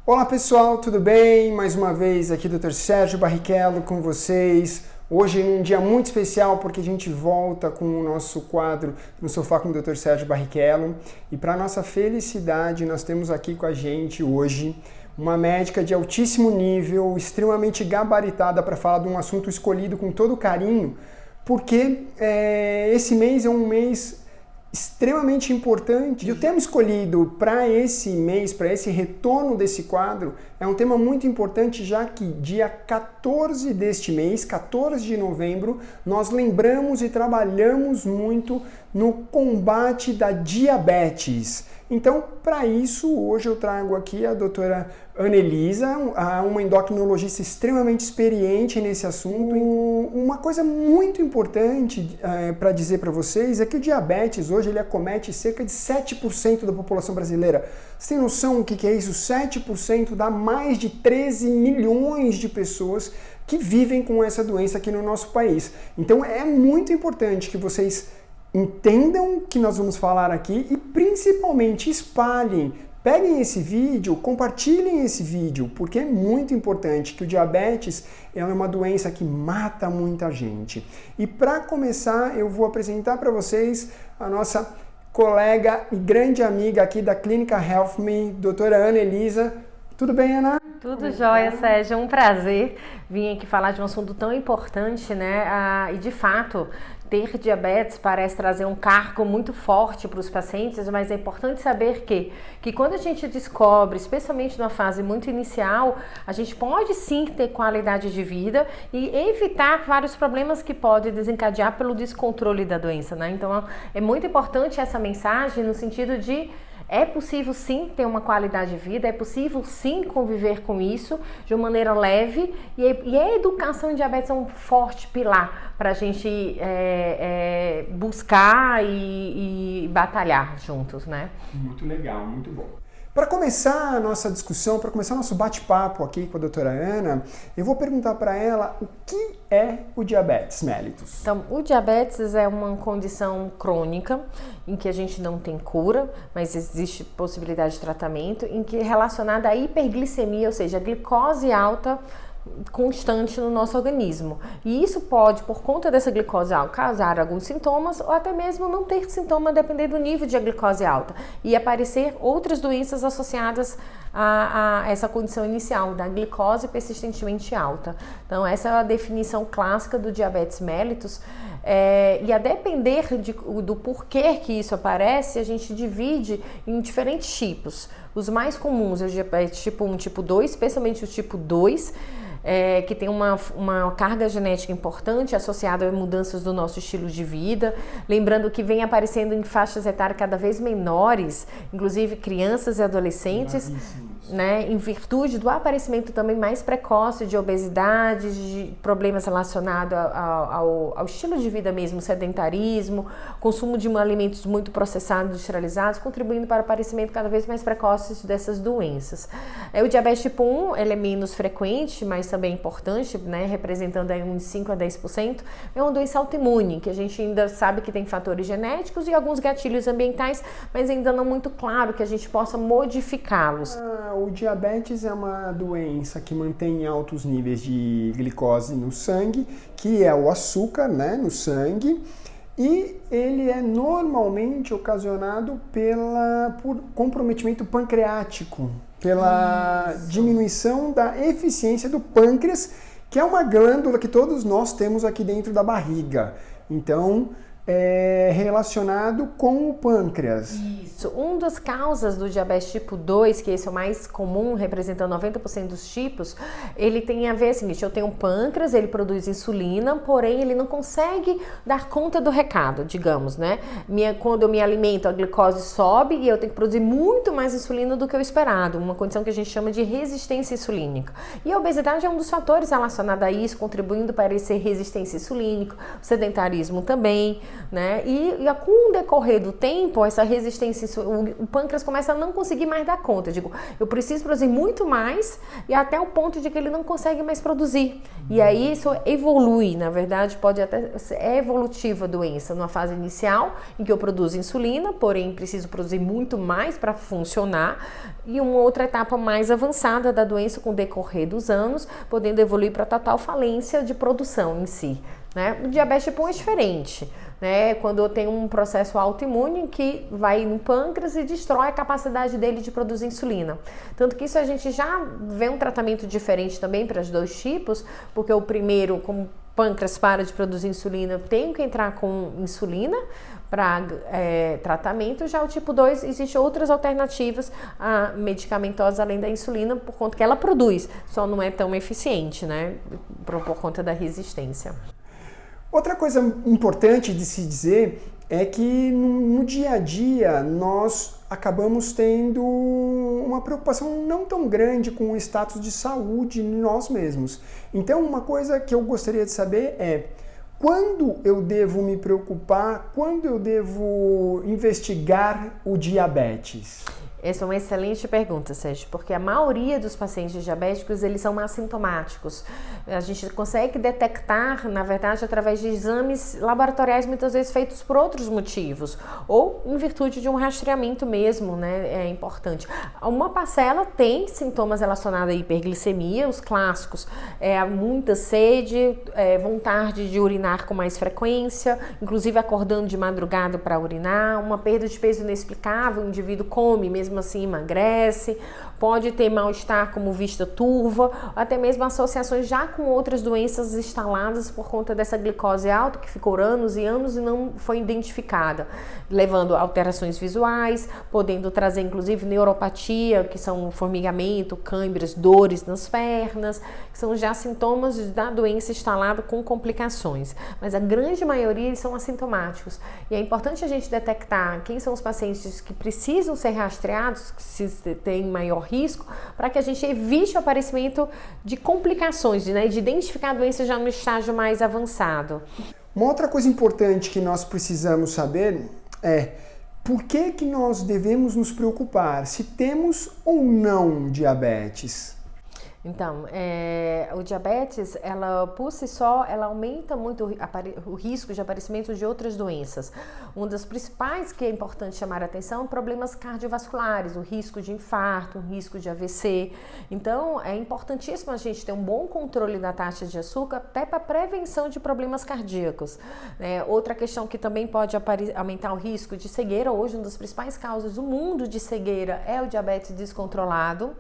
Olá pessoal, tudo bem? Mais uma vez aqui Dr. Sérgio Barrichello com vocês. Hoje é um dia muito especial porque a gente volta com o nosso quadro No Sofá com o Dr. Sérgio Barrichello. E para nossa felicidade, nós temos aqui com a gente hoje uma médica de altíssimo nível, extremamente gabaritada para falar de um assunto escolhido com todo carinho, porque esse mês é um mês extremamente importante. E o tema escolhido para esse mês, para esse retorno desse quadro, é um tema muito importante, já que dia 14 deste mês, 14 de novembro, nós lembramos e trabalhamos muito no combate da diabetes. Então, para isso, hoje eu trago aqui a doutora Anelisa, uma endocrinologista extremamente experiente nesse assunto. Uma coisa muito importante para dizer para vocês é que o diabetes hoje ele acomete cerca de 7% da população brasileira. Você tem noção do que é isso? 7% dá mais de 13 milhões de pessoas que vivem com essa doença aqui no nosso país. Então, é muito importante que vocês entendam o que nós vamos falar aqui e principalmente espalhem, peguem esse vídeo, compartilhem esse vídeo, porque é muito importante que o diabetes é uma doença que mata muita gente. E para começar, eu vou apresentar para vocês a nossa colega e grande amiga aqui da Clínica Health Me, doutora Anelisa. Tudo bem, Ana? Tudo jóia, Sérgio. É um prazer vir aqui falar de um assunto tão importante, né? E de fato, ter diabetes parece trazer um cargo muito forte para os pacientes, mas é importante saber que quando a gente descobre, especialmente numa fase muito inicial, a gente pode sim ter qualidade de vida e evitar vários problemas que podem desencadear pelo descontrole da doença, né? Então, é muito importante essa mensagem no sentido de é possível sim ter uma qualidade de vida, é possível sim conviver com isso de uma maneira leve e a educação em diabetes é um forte pilar para a gente buscar e batalhar juntos, né? Muito legal, muito bom. Para começar a nossa discussão, para começar o nosso bate-papo aqui com a doutora Ana, eu vou perguntar para ela o que é o diabetes mellitus. Então, o diabetes é uma condição crônica em que a gente não tem cura, mas existe possibilidade de tratamento, em que é relacionada à hiperglicemia, ou seja, a glicose alta constante no nosso organismo. E isso pode, por conta dessa glicose alta, causar alguns sintomas ou até mesmo não ter sintoma, dependendo do nível de glicose alta e aparecer outras doenças associadas a essa condição inicial da glicose persistentemente alta. Então, essa é a definição clássica do diabetes mellitus. E a depender do porquê que isso aparece, a gente divide em diferentes tipos. Os mais comuns é o diabetes tipo 1, tipo 2, especialmente o tipo 2, que tem uma carga genética importante associada a mudanças do nosso estilo de vida. Lembrando que vem aparecendo em faixas etárias cada vez menores, inclusive crianças e adolescentes, né, em virtude do aparecimento também mais precoce de obesidade, de problemas relacionados ao estilo de vida mesmo, sedentarismo, consumo de alimentos muito processados, industrializados, contribuindo para o aparecimento cada vez mais precoce dessas doenças. O diabetes tipo 1, ele é menos frequente, mas também importante, né, representando aí uns 5 a 10%, é uma doença autoimune, que a gente ainda sabe que tem fatores genéticos e alguns gatilhos ambientais, mas ainda não muito claro que a gente possa modificá-los. O diabetes é uma doença que mantém altos níveis de glicose no sangue, que é o açúcar, né, no sangue, e ele é normalmente ocasionado por comprometimento pancreático, pela diminuição da eficiência do pâncreas, que é uma glândula que todos nós temos aqui dentro da barriga. Então, é relacionado com o pâncreas. Isso. Uma das causas do diabetes tipo 2, que esse é o mais comum, representando 90% dos tipos, ele tem a ver, seguinte, eu tenho um pâncreas, ele produz insulina, porém ele não consegue dar conta do recado, digamos, né? Quando eu me alimento, a glicose sobe e eu tenho que produzir muito mais insulina do que o esperado, uma condição que a gente chama de resistência insulínica. E a obesidade é um dos fatores relacionados a isso, contribuindo para esse resistência insulínica, o sedentarismo também. né? E com o decorrer do tempo, essa resistência, o pâncreas começa a não conseguir mais dar conta. Digo, eu preciso produzir muito mais e até o ponto de que ele não consegue mais produzir. E aí isso evolui, na verdade, pode até ser evolutiva a doença, numa fase inicial em que eu produzo insulina, porém preciso produzir muito mais para funcionar, e uma outra etapa mais avançada da doença com o decorrer dos anos, podendo evoluir para total falência de produção em si, né? O diabetes tipo 1 é diferente, né? Quando eu tenho um processo autoimune que vai no pâncreas e destrói a capacidade dele de produzir insulina. Tanto que isso a gente já vê um tratamento diferente também para os dois tipos, porque o primeiro, como o pâncreas para de produzir insulina, eu tenho que entrar com insulina para tratamento. Já o tipo 2, existem outras alternativas medicamentosas além da insulina, por conta que ela produz, só não é tão eficiente, né? Por conta da resistência. Outra coisa importante de se dizer é que no dia a dia nós acabamos tendo uma preocupação não tão grande com o status de saúde de nós mesmos. Então, uma coisa que eu gostaria de saber é: quando eu devo me preocupar, quando eu devo investigar o diabetes? Essa é uma excelente pergunta, Sérgio, porque a maioria dos pacientes diabéticos, eles são assintomáticos. A gente consegue detectar, na verdade, através de exames laboratoriais, muitas vezes feitos por outros motivos, ou em virtude de um rastreamento mesmo, né? É importante. Uma parcela tem sintomas relacionados à hiperglicemia, os clássicos, muita sede, vontade de urinar com mais frequência, inclusive acordando de madrugada para urinar, uma perda de peso inexplicável, o indivíduo come, mesmo assim emagrece, pode ter mal-estar como vista turva, até mesmo associações já com outras doenças instaladas por conta dessa glicose alta que ficou anos e anos e não foi identificada, levando a alterações visuais, podendo trazer inclusive neuropatia, que são formigamento, câimbras, dores nas pernas, que são já sintomas da doença instalada com complicações, mas a grande maioria eles são assintomáticos, e é importante a gente detectar quem são os pacientes que precisam ser rastreados, que se tem maior risco, para que a gente evite o aparecimento de complicações, né, de identificar a doença já no estágio mais avançado. Uma outra coisa importante que nós precisamos saber é por que nós devemos nos preocupar se temos ou não diabetes. Então, o diabetes, ela por si só, ela aumenta muito o risco de aparecimento de outras doenças. Uma das principais que é importante chamar a atenção, problemas cardiovasculares, o risco de infarto, o risco de AVC. Então, é importantíssimo a gente ter um bom controle da taxa de açúcar, até para prevenção de problemas cardíacos. Outra questão que também pode aumentar o risco de cegueira, hoje uma das principais causas do mundo de cegueira é o diabetes descontrolado.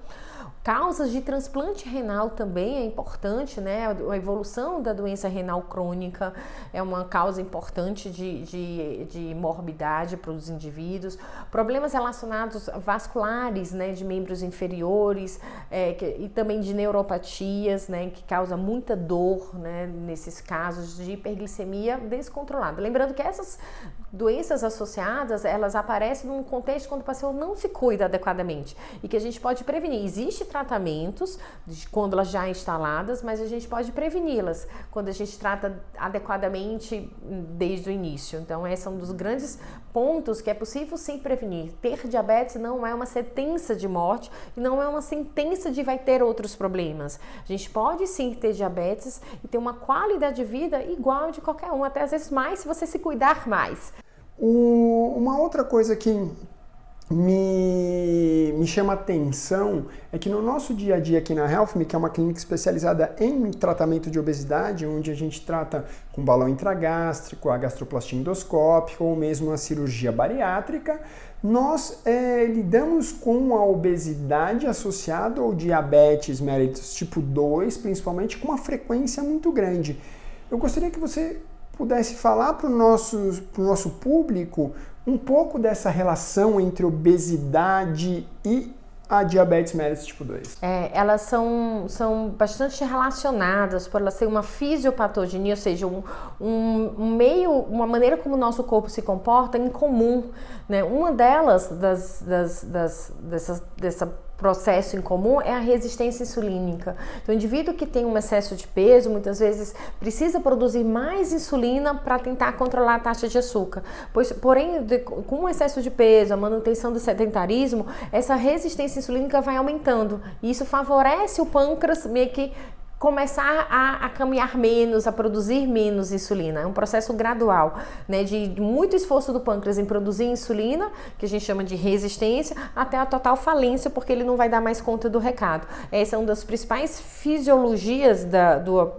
Causas de transplante renal também é importante, né? A evolução da doença renal crônica é uma causa importante de morbidade para os indivíduos. Problemas relacionados vasculares, né? De membros inferiores e também de neuropatias, né? Que causa muita dor, né? Nesses casos de hiperglicemia descontrolada. Lembrando que essas doenças associadas, elas aparecem num contexto quando o paciente não se cuida adequadamente e que a gente pode prevenir. Existe tratamentos quando elas já instaladas, mas a gente pode preveni-las quando a gente trata adequadamente desde o início. Então, esse é um dos grandes pontos que é possível sim prevenir. Ter diabetes não é uma sentença de morte e não é uma sentença de vai ter outros problemas. A gente pode sim ter diabetes e ter uma qualidade de vida igual de qualquer um, até às vezes mais se você se cuidar mais. Uma outra coisa que me chama atenção é que no nosso dia a dia aqui na HealthMe, que é uma clínica especializada em tratamento de obesidade, onde a gente trata com balão intragástrico, a gastroplastia endoscópica ou mesmo a cirurgia bariátrica, nós lidamos com a obesidade associada ao diabetes mellitus tipo 2, principalmente com uma frequência muito grande. Eu gostaria que você pudesse falar para o nosso público um pouco dessa relação entre obesidade e a diabetes mellitus tipo 2. Elas são bastante relacionadas por elas terem uma fisiopatogenia, ou seja, uma maneira como o nosso corpo se comporta em comum, né? Uma delas, dessa processo em comum é a resistência insulínica. Então, o indivíduo que tem um excesso de peso, muitas vezes precisa produzir mais insulina para tentar controlar a taxa de açúcar. Porém, com o excesso de peso, a manutenção do sedentarismo, essa resistência insulínica vai aumentando. E isso favorece o pâncreas meio que começar a caminhar menos, a produzir menos insulina. É um processo gradual, né, de muito esforço do pâncreas em produzir insulina, que a gente chama de resistência, até a total falência, porque ele não vai dar mais conta do recado. Essa é uma das principais fisiologias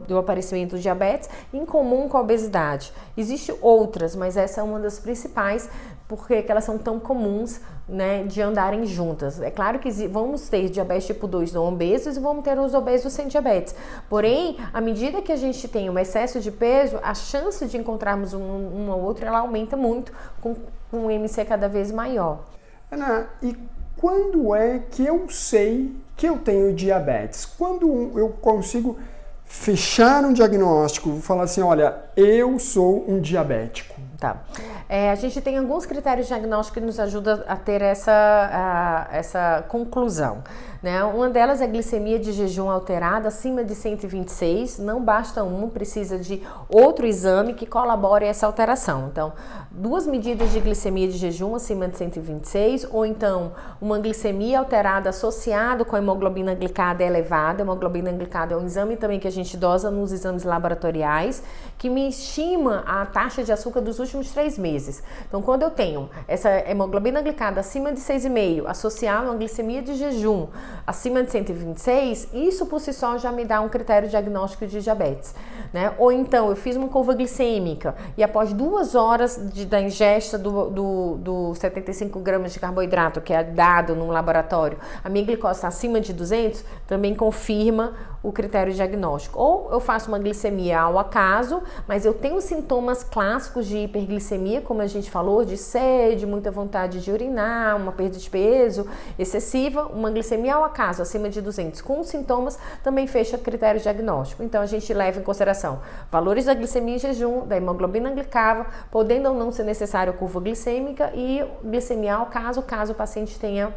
do aparecimento do diabetes, em comum com a obesidade. Existem outras, mas essa é uma das principais, porque elas são tão comuns, né, de andarem juntas. É claro que vamos ter diabetes tipo 2 não obesos e vamos ter os obesos sem diabetes. Porém, à medida que a gente tem um excesso de peso, a chance de encontrarmos um ou outro, ela aumenta muito com um IMC cada vez maior. Ana, e quando é que eu sei que eu tenho diabetes? Quando eu consigo fechar um diagnóstico, falar assim, olha, eu sou um diabético? Tá. A gente tem alguns critérios diagnósticos que nos ajudam a ter essa conclusão, né? Uma delas é a glicemia de jejum alterada acima de 126, não basta precisa de outro exame que colabore essa alteração. Então, 2 medidas de glicemia de jejum acima de 126, ou então uma glicemia alterada associada com a hemoglobina glicada elevada. A hemoglobina glicada é um exame também que a gente dosa nos exames laboratoriais, que me estima a taxa de açúcar dos últimos 3 meses. Então, quando eu tenho essa hemoglobina glicada acima de 6,5, associada a uma glicemia de jejum acima de 126, isso por si só já me dá um critério diagnóstico de diabetes, né? Ou então, eu fiz uma curva glicêmica e após 2 horas da ingesta do 75 gramas de carboidrato, que é dado no laboratório, a minha glicose está acima de 200, também confirma o critério diagnóstico. Ou eu faço uma glicemia ao acaso, mas eu tenho sintomas clássicos de hiperglicemia, como a gente falou, de sede, muita vontade de urinar, uma perda de peso excessiva, uma glicemia ao acaso, acima de 200, com sintomas, também fecha critério diagnóstico. Então, a gente leva em consideração valores da glicemia em jejum, da hemoglobina glicada, podendo ou não ser necessário curva glicêmica, e glicemia ao caso, caso o paciente tenha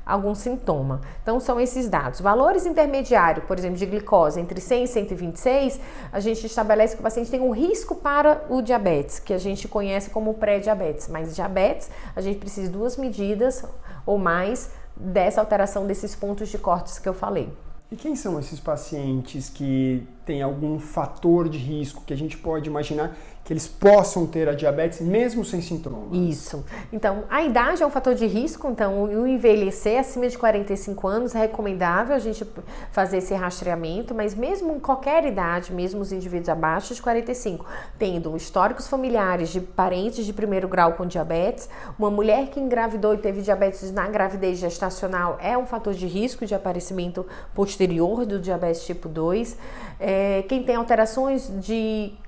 algum sintoma. Então, são esses dados. Valores intermediários, por exemplo, de glicose entre 100 e 126, a gente estabelece que o paciente tem um risco para o diabetes, que a gente conhece como pré-diabetes. Mas diabetes, a gente precisa de 2 medidas ou mais dessa alteração desses pontos de cortes que eu falei. E quem são esses pacientes que têm algum fator de risco que a gente pode imaginar que eles possam ter a diabetes mesmo sem sintomas? Isso. Então, a idade é um fator de risco, então o envelhecer acima de 45 anos é recomendável a gente fazer esse rastreamento, mas mesmo em qualquer idade, mesmo os indivíduos abaixo de 45, tendo históricos familiares de parentes de primeiro grau com diabetes, uma mulher que engravidou e teve diabetes na gravidez gestacional é um fator de risco de aparecimento posterior do diabetes tipo 2. Quem tem alterações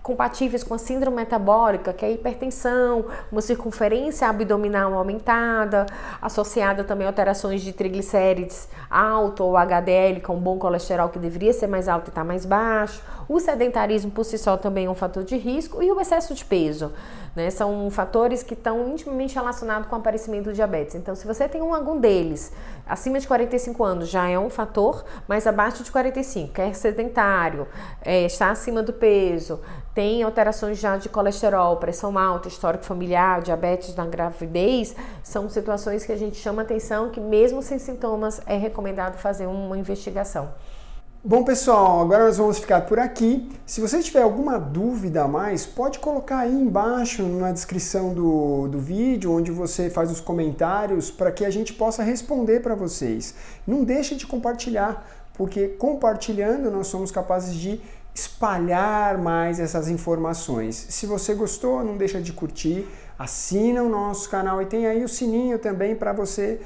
compatíveis com a síndrome metabólica, que é a hipertensão, uma circunferência abdominal aumentada, associada também a alterações de triglicérides alto ou HDL, com bom colesterol que deveria ser mais alto e está mais baixo. O sedentarismo por si só também é um fator de risco, e o excesso de peso, né? São fatores que estão intimamente relacionados com o aparecimento do diabetes. Então, se você tem algum deles acima de 45 anos, já é um fator, mas abaixo de 45, é sedentário, está acima do peso, tem alterações já de colesterol, pressão alta, histórico familiar, diabetes na gravidez, são situações que a gente chama atenção, que mesmo sem sintomas é recomendado fazer uma investigação. Bom, pessoal, agora nós vamos ficar por aqui. Se você tiver alguma dúvida a mais, pode colocar aí embaixo na descrição do vídeo, onde você faz os comentários, para que a gente possa responder para vocês. Não deixe de compartilhar, porque compartilhando nós somos capazes de espalhar mais essas informações. Se você gostou, não deixa de curtir, assina o nosso canal e tem aí o sininho também para você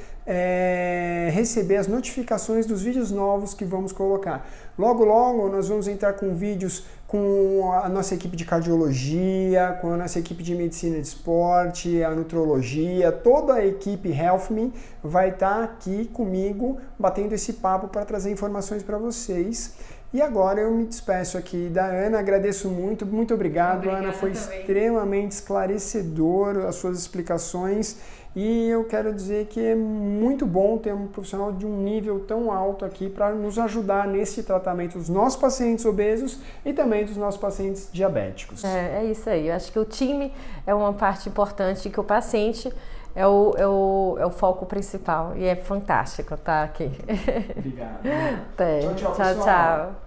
receber as notificações dos vídeos novos que vamos colocar. Logo, logo nós vamos entrar com vídeos com a nossa equipe de cardiologia, com a nossa equipe de medicina de esporte, a nutrologia, toda a equipe Health Me vai estar aqui comigo batendo esse papo para trazer informações para vocês. E agora eu me despeço aqui da Ana, agradeço muito, muito obrigado. Obrigada, Ana, foi também extremamente esclarecedor as suas explicações E eu quero dizer que é muito bom ter um profissional de um nível tão alto aqui para nos ajudar nesse tratamento dos nossos pacientes obesos e também dos nossos pacientes diabéticos. É isso aí. Eu acho que o time é uma parte importante, que o paciente é o foco principal. E é fantástico estar aqui. Obrigado. Tchau, tchau, pessoal. tchau.